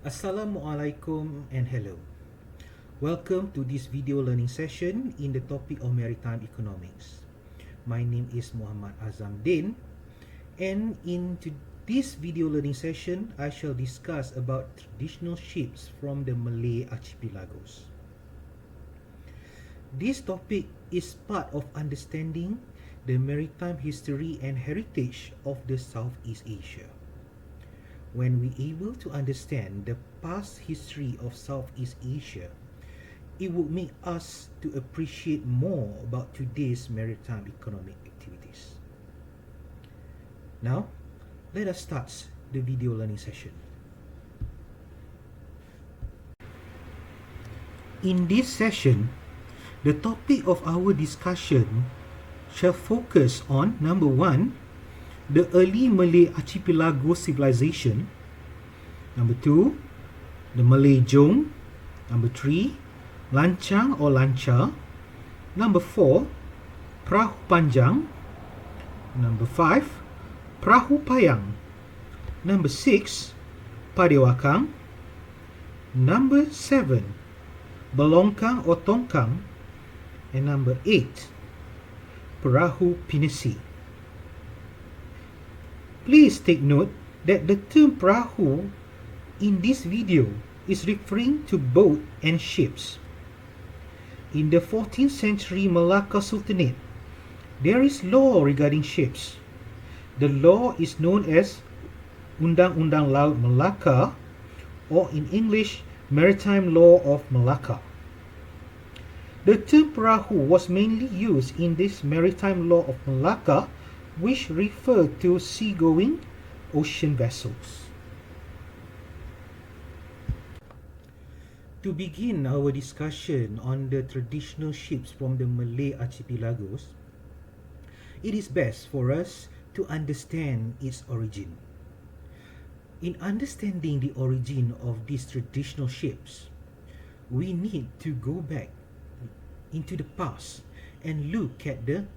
Assalamualaikum and hello. Welcome to this video learning session in the topic of Maritime Economics. My name is Muhammad Azam Din, and in this video learning session, I shall discuss about traditional ships from the Malay archipelagos. This topic is part of understanding the maritime history and heritage of the Southeast Asia. When we able to understand the past history of Southeast Asia, it would make us to appreciate more about today's maritime economic activities. Now, let us start the video learning session. In this session, the topic of our discussion shall focus on number 1, the early Malay archipelago civilization. Number 2, the Malay Djong. Number 3, Lanchang or Lanchar. Number 4, Perahu Panjang. Number 5, Perahu Payang. Number 6, Padewakang. Number 7, Belongkang or Tongkang. And number 8, Perahu Pinisi. Please take note that the term perahu in this video is referring to boat and ships. In the 14th century Malacca Sultanate, there is law regarding ships. The law is known as Undang-Undang Laut Melaka, or in English, Maritime Law of Malacca. The term perahu was mainly used in this Maritime Law of Malacca, which refer to seagoing ocean vessels. To begin our discussion on the traditional ships from the Malay archipelagos, it is best for us to understand its origin. In understanding the origin of these traditional ships, we need to go back into the past and look at the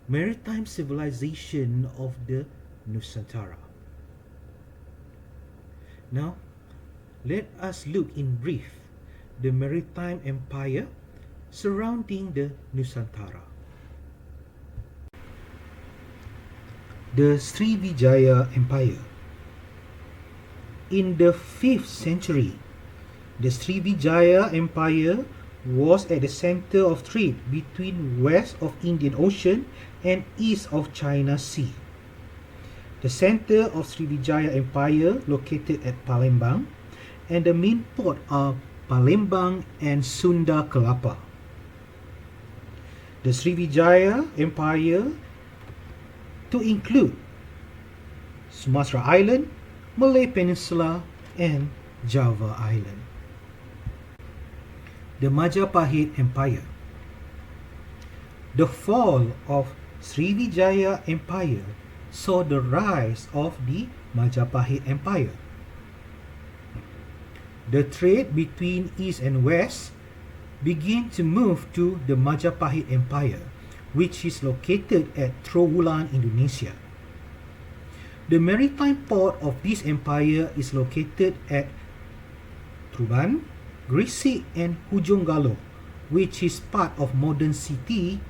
maritime civilization of the Nusantara. Now, let us look in brief the maritime empire surrounding the Nusantara. The Srivijaya Empire. In the 5th century, the Srivijaya Empire was at the center of trade between west of Indian Ocean and east of China Sea. The center of Srivijaya Empire located at Palembang, and the main port are Palembang and Sunda Kelapa. The Srivijaya Empire to include Sumatra Island, Malay Peninsula, and Java Island. The Majapahit Empire. The fall of Srivijaya Empire saw the rise of the Majapahit Empire. The trade between east and west began to move to the Majapahit Empire, which is located at Trowulan, Indonesia. The maritime port of this empire is located at Tuban, Gresik, and Hujung Galuh, which is part of modern city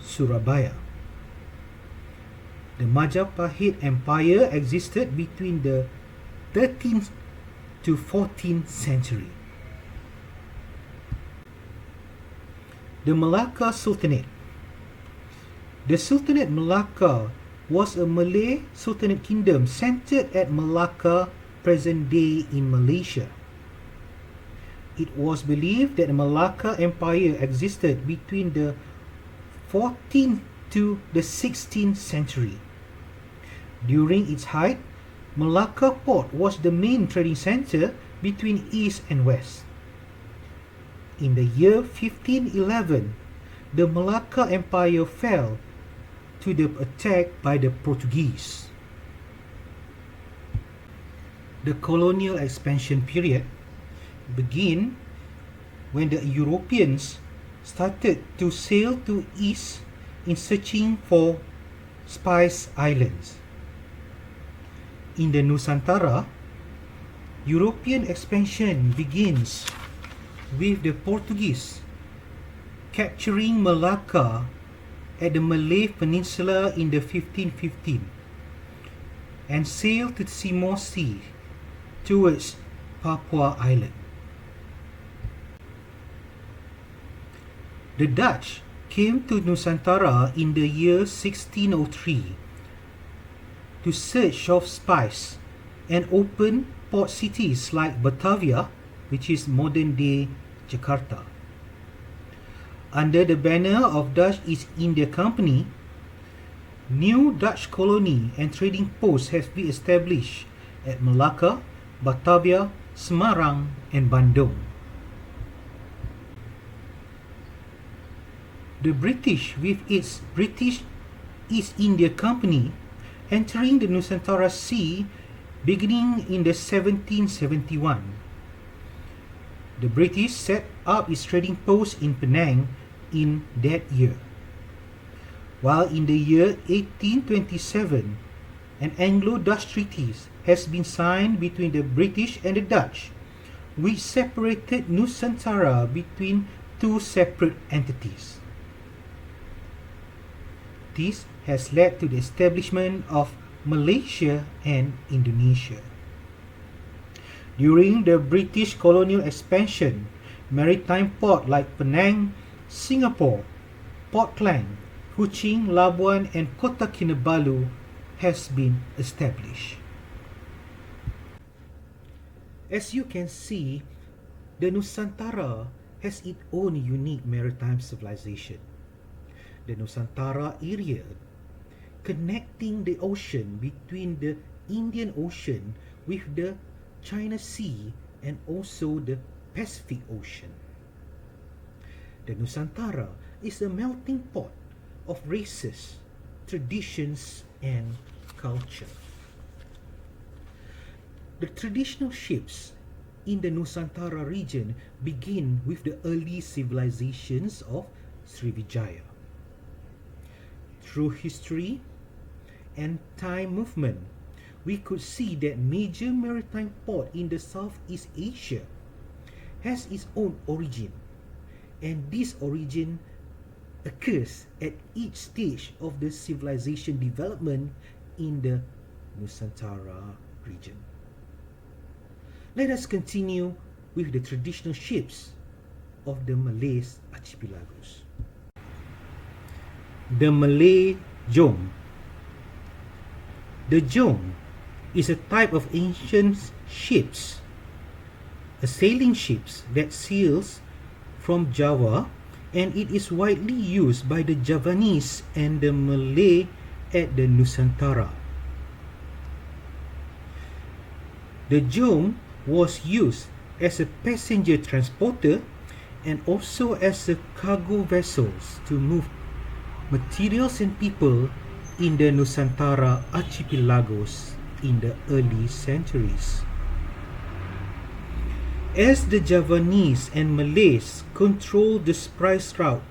Surabaya. The Majapahit Empire existed between the 13th to 14th century. The Malacca Sultanate. The Sultanate Malacca was a Malay Sultanate kingdom centered at Malacca, present day in Malaysia. It was believed that the Malacca Empire existed between the 14th to the 16th century. During its height, Malacca port was the main trading center between east and west. In the year 1511, the Malacca Empire fell to the attack by the Portuguese. The colonial expansion period began when the Europeans started to sail to east in searching for Spice Islands. In the Nusantara, European expansion begins with the Portuguese capturing Malacca at the Malay Peninsula in the 1515 and sailed to Timor Sea towards Papua Island. The Dutch came to Nusantara in the year 1603 to search of spice and open port cities like Batavia, which is modern-day Jakarta. Under the banner of Dutch East India Company, new Dutch colony and trading posts have been established at Malacca, Batavia, Semarang, and Bandung. The British, with its British East India Company, entering the Nusantara Sea beginning in the 1771. The British set up its trading post in Penang in that year. While in the year 1827, an Anglo-Dutch treaty has been signed between the British and the Dutch, which separated Nusantara between two separate entities. This has led to the establishment of Malaysia and Indonesia. During the British colonial expansion, maritime ports like Penang, Singapore, Port Klang, Kuching, Labuan, and Kota Kinabalu has been established. As you can see, the Nusantara has its own unique maritime civilization. The Nusantara area, connecting the ocean between the Indian Ocean with the China Sea and also the Pacific Ocean. The Nusantara is a melting pot of races, traditions, and culture. The traditional ships in the Nusantara region begin with the early civilizations of Srivijaya. Through history and time movement, we could see that major maritime port in the Southeast Asia has its own origin, and this origin occurs at each stage of the civilization development in the Nusantara region. Let us continue with the traditional ships of the Malay archipelagos. The Malay Djong. The Djong is a type of ancient ships, a sailing ships that sails from Java, and it is widely used by the Javanese and the Malay at the Nusantara. The Djong was used as a passenger transporter and also as a cargo vessels to move materials and people in the Nusantara Archipelagos in the early centuries. As the Javanese and Malays controlled the spice route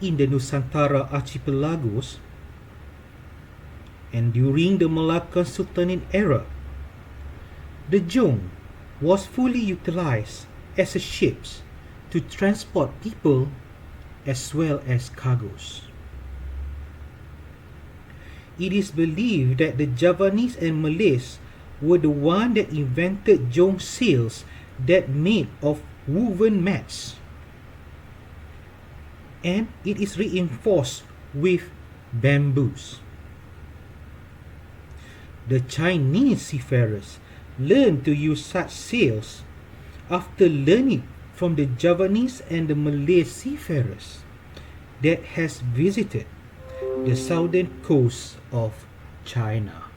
in the Nusantara Archipelagos, and during the Malacca Sultanate era, the Djong was fully utilized as a ship to transport people as well as cargoes. It is believed that the Javanese and Malays were the one that invented Djong sails that made of woven mats, and it is reinforced with bamboos. The Chinese seafarers learned to use such sails after learning from the Javanese and the Malay seafarers that has visited the southern coast of China.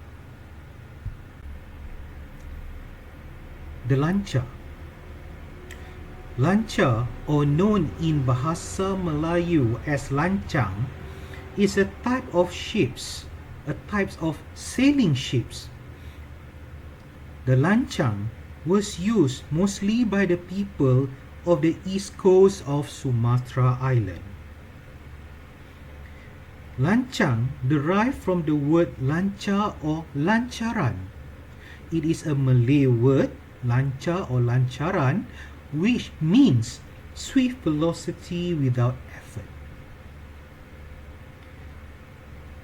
The Lanchang. Lanchang, or known in Bahasa Melayu as Lanchang, is a type of ships, a type of sailing ships. The Lanchang was used mostly by the people of the east coast of Sumatra Island. Lanchang derived from the word lancar or lancaran. It is a Malay word lancha or lancaran, which means swift velocity without effort.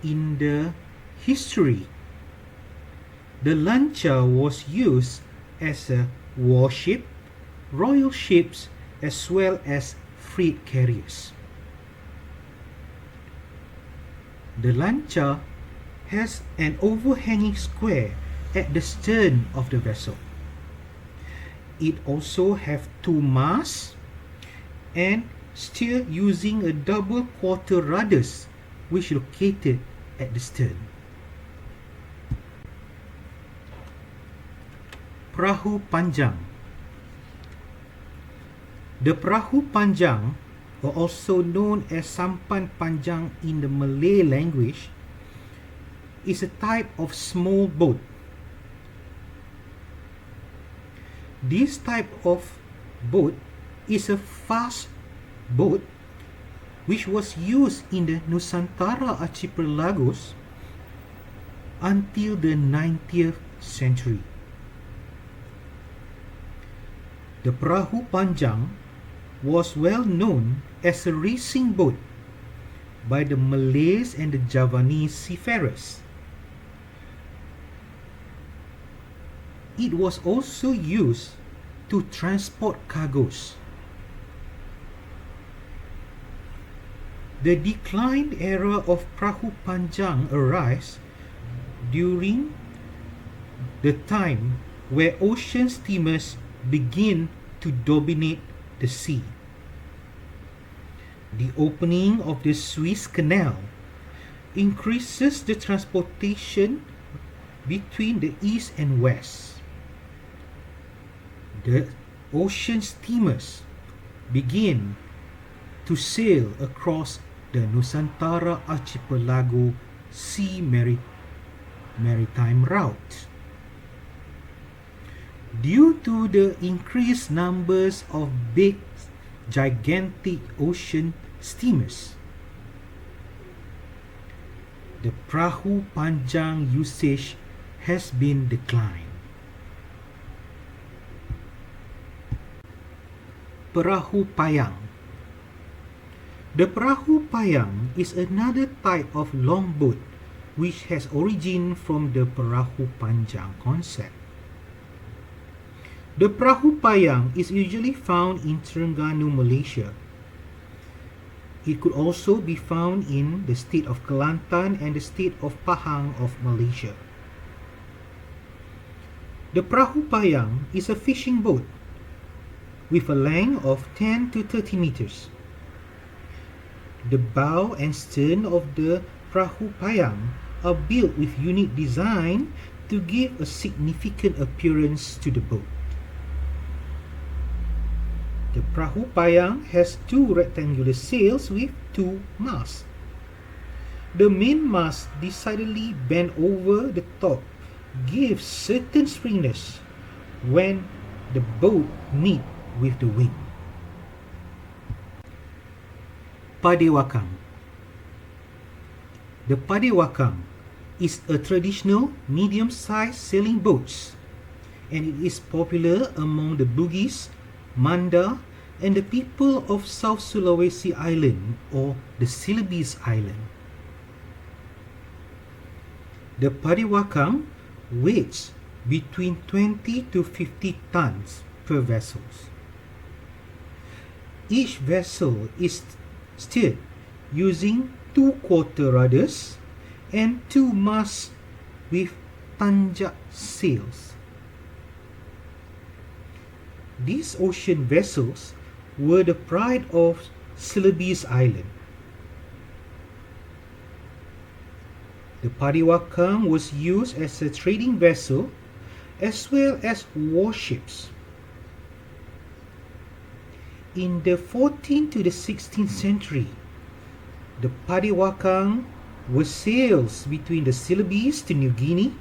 In the history, the lancha was used as a warship, royal ships, as well as freight carriers. The lancha has an overhanging square at the stern of the vessel. It also has two masts and steer using a double quarter rudders which located at the stern. Perahu Panjang. The Perahu Panjang, or also known as Sampan Panjang in the Malay language, is a type of small boat. This type of boat is a fast boat which was used in the Nusantara Archipelagos until the 19th century. The Perahu Panjang was well known as a racing boat by the Malays and the Javanese seafarers. It was also used to transport cargoes. The decline era of Perahu Panjang arose during the time where ocean steamers begin to dominate the sea. The opening of the Suez Canal increases the transportation between the east and west. The ocean steamers begin to sail across the Nusantara Archipelago sea maritime route. Due to the increased numbers of big, gigantic ocean steamers, the Perahu Panjang usage has been declined. Perahu Payang. The Perahu Payang is another type of longboat which has origin from the Perahu Panjang concept. The Perahu Payang is usually found in Terengganu, Malaysia. It could also be found in the state of Kelantan and the state of Pahang of Malaysia. The Perahu Payang is a fishing boat with a length of 10 to 30 meters. The bow and stern of the Perahu Payang are built with unique design to give a significant appearance to the boat. The Perahu Payang has two rectangular sails with two masts. The main mast decidedly bent over the top gives certain springiness when the boat meets with the wind. Padewakang. The Padewakang is a traditional medium-sized sailing boat, and it is popular among the Bugis, Manda, and the people of South Sulawesi Island or the Celebes Island. The Padewakang weighs between 20 to 50 tons per vessel. Each vessel is steered using two quarter rudders and two masts with tanjak sails. These ocean vessels were the pride of Celebes Island. The Padewakang was used as a trading vessel as well as warships. In the 14th to the 16th century, the Padewakang were sails between the Celebes to New Guinea,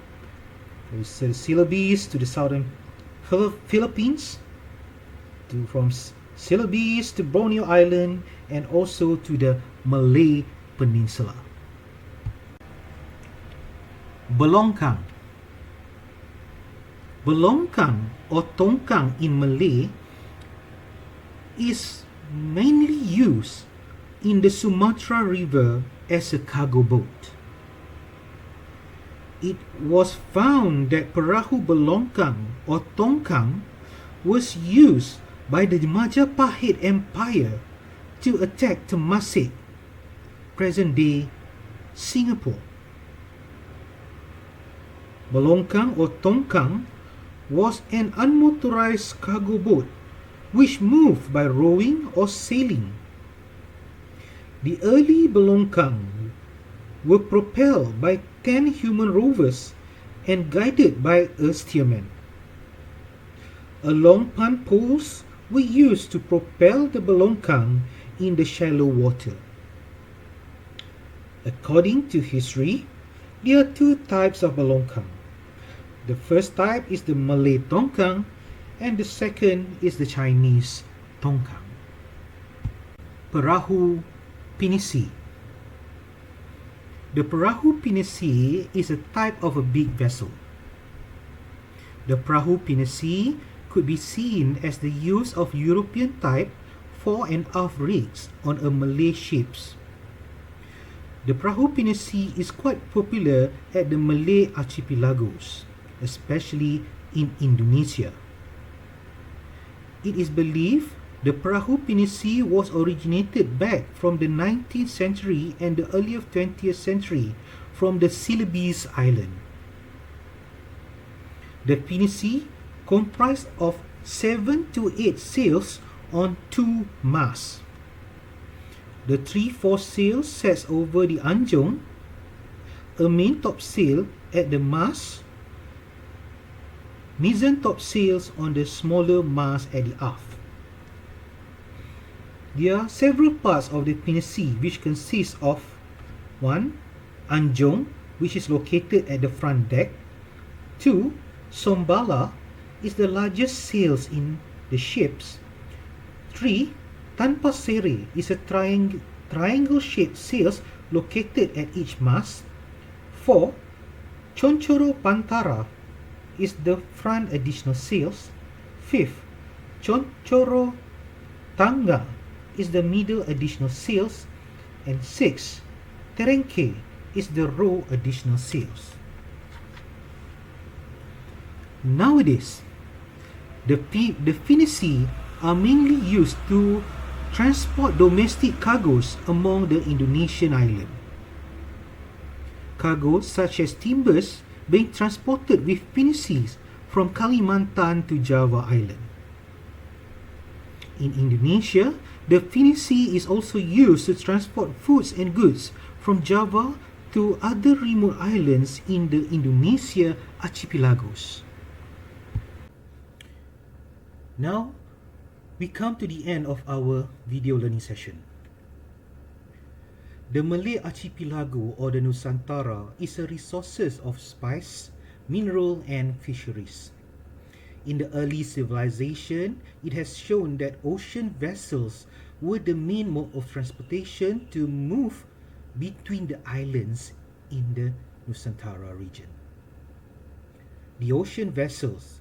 the Celebes to the southern Philippines, from Celebes to Borneo Island, and also to the Malay Peninsula. Belongkang. Belongkang or tongkang in Malay is mainly used in the Sumatra River as a cargo boat. It was found that Perahu Belongkang or tongkang was used by the Majapahit Empire to attack Temasek, present-day Singapore. Belongkang or tongkang was an unmotorized cargo boat which moved by rowing or sailing. The early Belongkang were propelled by 10 human rovers and guided by a steersman. A long punt poles were used to propel the Belongkang in the shallow water. According to history, there are two types of Belongkang. The first type is the Malay tongkang and the second is the Chinese tongkang. Perahu Pinisi. The Perahu Pinisi is a type of a big vessel. The Perahu Pinisi could be seen as the use of European type fore and aft rigs on a Malay ships. The Perahu Pinisi is quite popular at the Malay archipelagos, especially in Indonesia. It is believed the Perahu Pinisi was originated back from the 19th century and the earlier 20th century from the Celebes Island. The Pinisi comprised of 7 to 8 sails on 2 masts. The 3 foresail sets over the Djong, a main topsail at the mast, mizzen topsails on the smaller mast at the aft. There are several parts of the Pinisi which consist of 1. Djong, which is located at the front deck. 2. Sombala is the largest sails in the ships. 3. Tanpa Sere is a triangle-shaped sails located at each mast. 4. Choncoro Pantara is the front additional sails. 5th, Choncoro Tangga is the middle additional sails. And 6. Terengke is the row additional sails. Nowadays, the Pinisi are mainly used to transport domestic cargoes among the Indonesian island. Cargoes such as timbers being transported with Pinisis from Kalimantan to Java Island. In Indonesia, the Pinisi is also used to transport foods and goods from Java to other remote islands in the Indonesia archipelagos. Now, we come to the end of our video learning session. The Malay Archipelago or the Nusantara is a resources of spice, mineral and fisheries. In the early civilization, it has shown that ocean vessels were the main mode of transportation to move between the islands in the Nusantara region. The ocean vessels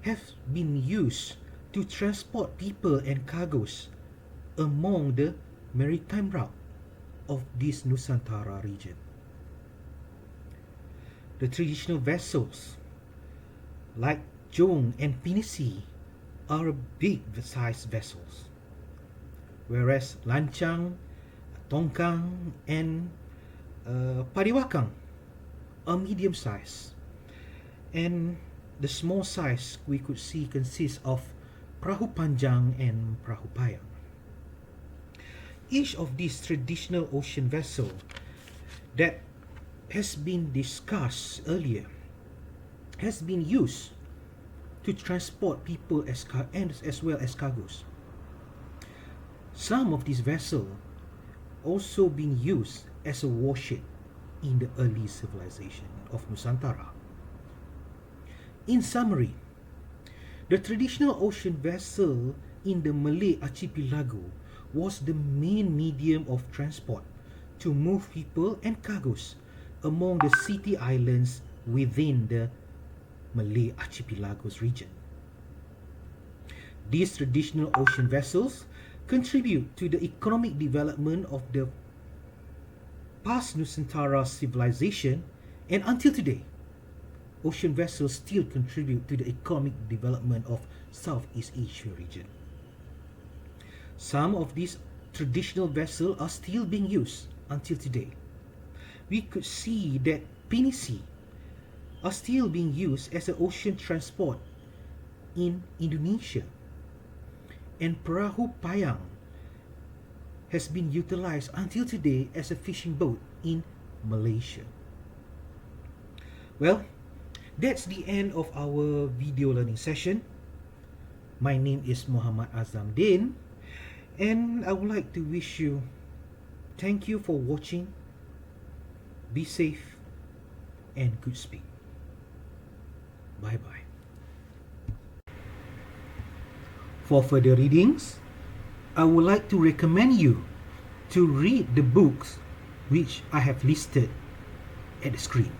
have been used to transport people and cargoes among the maritime route of this Nusantara region. The traditional vessels like Djong and Pinisi are big sized vessels, whereas Lanchang, Tongkang and Padewakang are medium size, and the small size we could see consists of Perahu Panjang and Perahu Payang. Each of these traditional ocean vessels that has been discussed earlier has been used to transport people as well as cargoes. Some of these vessels also been used as a warship in the early civilization of Nusantara. In summary, the traditional ocean vessel in the Malay archipelago was the main medium of transport to move people and cargoes among the city islands within the Malay Archipelagos region. These traditional ocean vessels contribute to the economic development of the past Nusantara civilization, and until today, ocean vessels still contribute to the economic development of Southeast Asia region. Some of these traditional vessels are still being used until today. We could see that Pinisi are still being used as an ocean transport in Indonesia, and Perahu Payang has been utilized until today as a fishing boat in Malaysia. Well, that's the end of our video learning session. My name is Muhammad Azam Din, and I would like to wish you thank you for watching. Be safe and good speed. Bye bye. For further readings, I would like to recommend you to read the books which I have listed at the screen.